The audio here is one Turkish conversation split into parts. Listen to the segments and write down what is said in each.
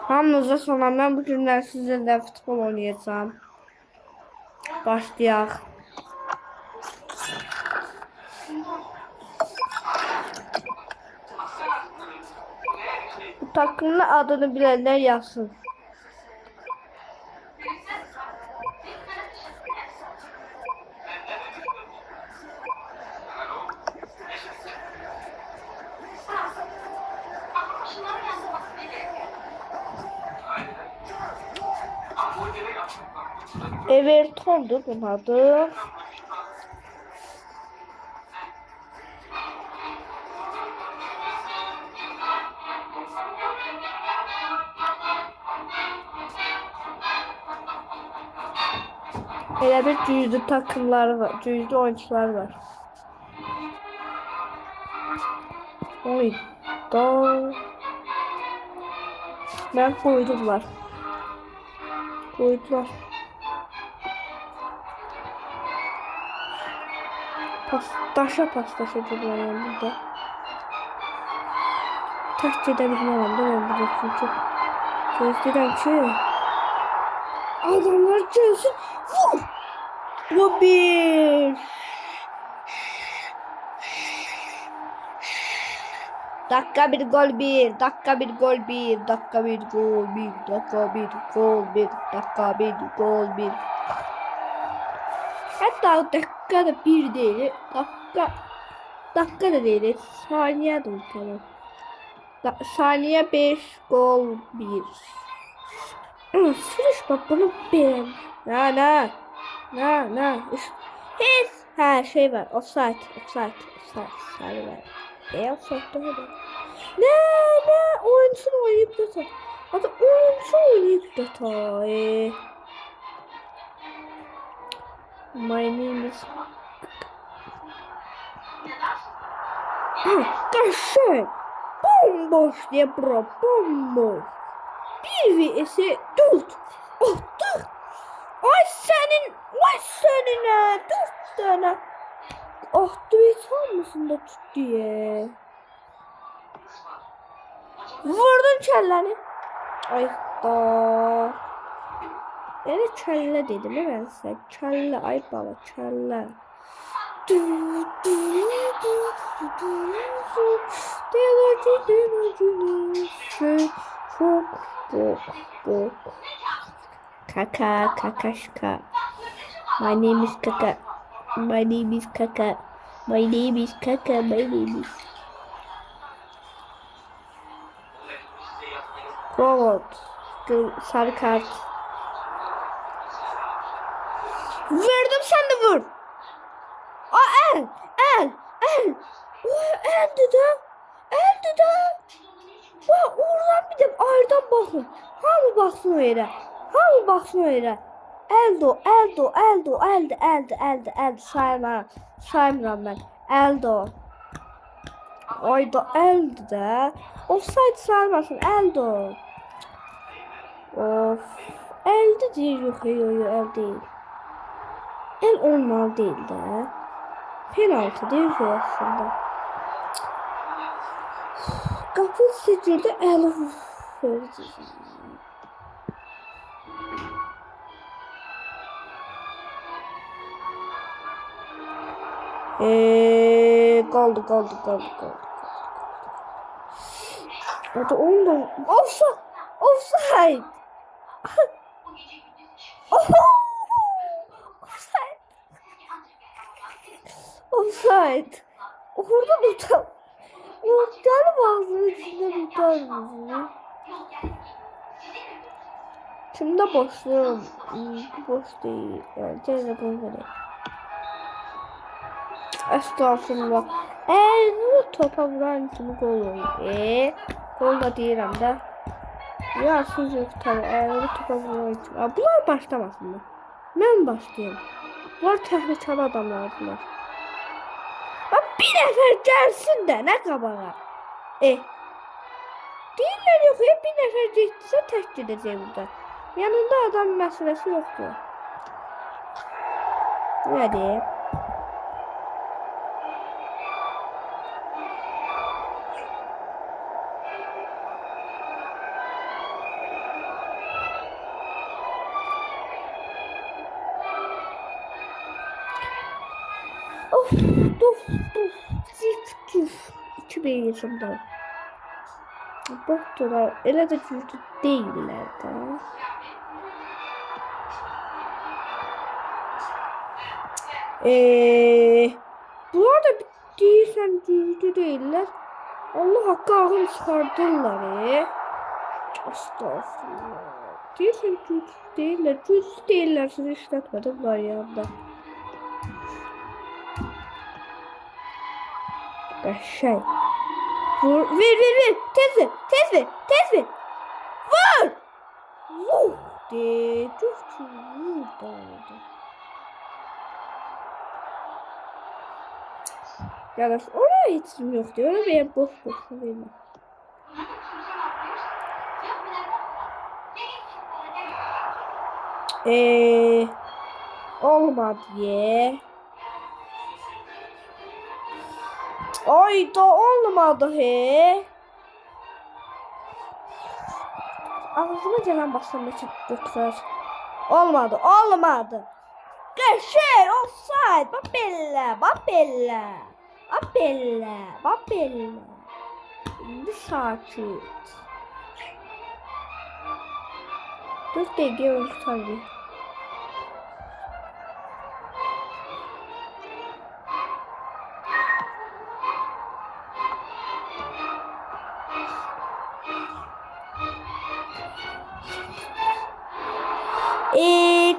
Hamınıza salam. Ben bu günler sizinle futbol oynayacağım. Başlayaq. Bu takımın adını bilenler yazsın. Everton'dur bunun adı. Elə bir cüzdü takımları var, cüzdü oyuncular var. Oy, da. Ben koydular. Koydular. Pastaşa cümleyim burada. Taş edebilmem de ben burada çünkü. Gözlerim ki. Adamlar gelsin. Vur. Bu bir. Dakika bir gol bir. Dakika bir gol bir. Dakika bir gol bir. Dakika bir gol bir. Dakika bir gol bir. Hatta dakika da bir değil. Dakika da değil. Saniye de tamam. Saniye 5 gol 1. Sürüş bak bunu ben. Ne. Hiç. Ha şey var. Offside. Sarı var. Offside var. Ne. Oyuncusunu oynayıp da ta. Hatta oyuncu oynayıp da ta. My name is... Kaşın. Bomboş diye bro. Bomboş. 1 vs 4. Oh 4. Ay senin. Ha. 4 tane. Oh tweet olmasın da tut diye. Vurdun kelleni. Ay da. Yani kelle dedim ya ben size. Kelle ay baba kelle. Çok. Kakaşka. My name is Kaka. My name is Kaka. Robot. Sarı kart. Verdim sen de vur. Aa el. Eldi de. Oradan bir de ayırdan bakın. Hamı baksın o yere. Eldo. Saymıram ben. Eldo. Ayda eldi de. Offside saymasın Eldo. Of. Elde değil yok el değil. El olmalı değil de. Penaltı değil ki aslında. Kapı seçildi el verdi. Kaldı. Hadi ondan. Offside. Offside. Orada tutar. Galiba ağzının içinde tutar mısın? Şimdi boşluyorum. Boş değil. Yani telefon böyle. Estağfurullah. Bu topa vuran kimi gol olur? Gol da deyirəm də. Ya siz yok tabii. Bu topa vuran kimi. Bunlar başlamasın mı? Ben başlayayım. Bunlar tehlikeli adamlardılar. Bir nefer gelsin de ne kabağa. Deyirlər yok ya bir nefer getsə tek gidəcək burada. Yanında adam meselesi yoktu. Ne diyeyim? Of, of, of, zif, zif. 2000 yaşında. Baktılar, elə də güclü değiller də. Bunlar da deyirsən güclü değiller. Allah haqqı ağır çıxardırlar. Estağfurullah. Deyirsən güclü değiller. Güclü değiller, sizi işlətmədim var yanında. Qəşəng. Vur, ver. Tez ver. Vur! Vur! De, çok vur da oldu. Yani oraya hiçim yok diyor. Oraya benim boş vermem. Olmadı ye. Ay da olmadı he. Ağzıma gelen basın için götürür. Olmadı. Geçer offside. Bak belle. Bir sakin. 4 dakika oldu tabii.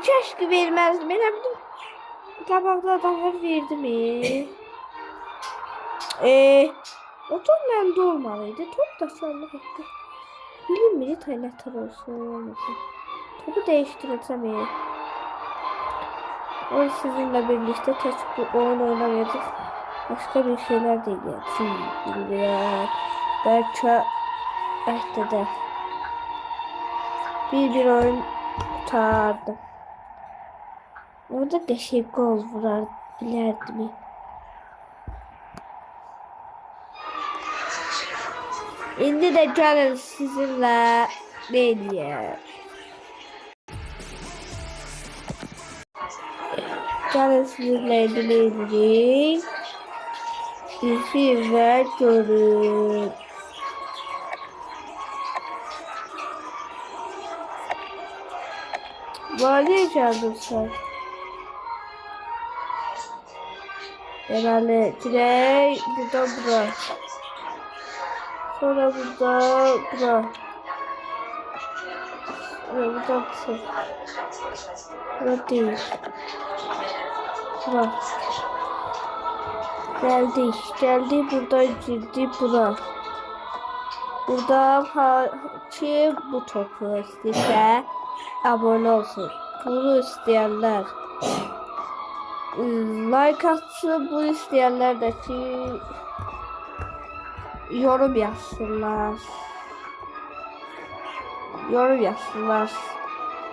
Keşke vermezdim. Ben yaptım. Tabakta adamlar verdi mi? O top bende olmalıydı. Top da çalmak etti. Bilinmeli taylatır olsun. Topu değiştireceğim iyi. O sizinle birlikte tek bu oyun oynamayacak. Başka bir şeyler değil. Bilmiyorum. Belki de bir oyun tutardı. Orada qəşəng gol vurar bilərdim. İndi də gəlin sizinlə nə eləyək. Gəlin sizinlə nə eləyək. İzin və görün. Nereye geldin sen? Herhalde direkt buradan bura. Sonra buradan bura. Buradan sen. Bura değil. Bura. Geldi buradan girdi bura. Buradan kim bu topu istese abone olsun. Bunu isteyenler like atsın, bu isteyenler de ki yorum yazsınlar.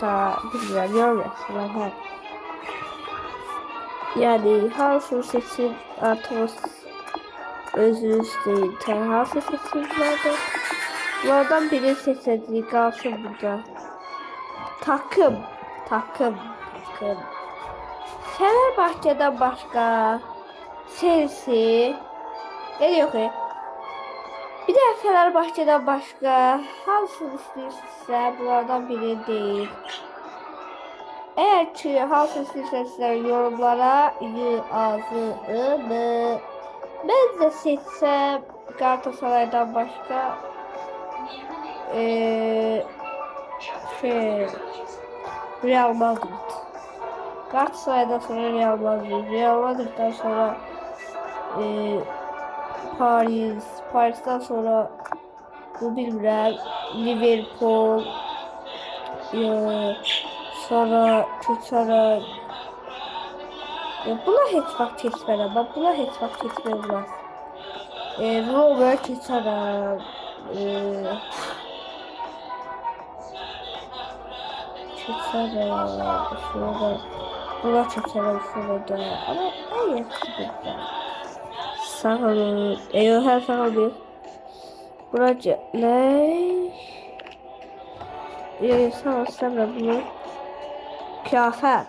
Da bilmiyorum, yorum yazsınlar. He. Yani hangi seçim artık özünüz değil. Hangi seçimlerde bunlardan biri seçildiği kalsın burada. Takım. Fenerbahçe'den başka Chelsea yok ya. Bir de Fenerbahçe'den başka hangisini istiyorsa bunlardan biri değil. Eğer ki hangisini istiyorsa yorumlara yazın. Ben de seçsem Galatasaray'dan başka Real Madrid. Galatasaray'dan sonra Real Madrid. Real Madrid'den sonra Paris'ten sonra bu bilmirəm Liverpool sonra keçərəm. Buna heç vaxt keçmərəm. Buna heç vaxt keçmərəm. Roma keçərəm. Sonra buna keçərəm sonra ama en yakışıklı. Sağ olun. Her sağ olun. Buracı ne? Sağ ol sana bunu. Kıyafet.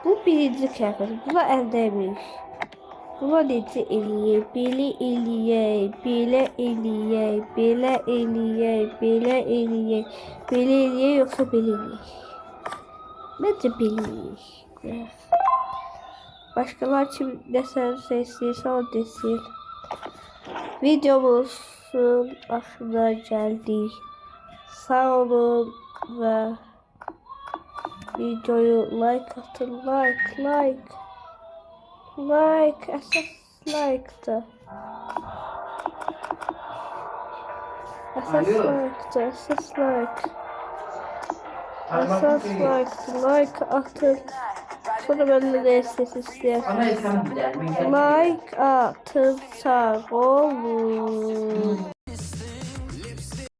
Bu birinci kıyafet. Buna elde emiş. Buna necə eləyək, belə eləyək, belə eləyək, belə eləyək, belə eləyək, belə eləyək, yoxsa belə eləyək. Məncə belə eləyək. Başqalar kim nəsə istəyirsə o desin. Videomuzun axırına gəldik. Sağ olun və videoyu like atın, like. Əsas like'dır. Əsas like. Like atın. Sonra benimle de istəyərsiniz. Like atın, sağ olun.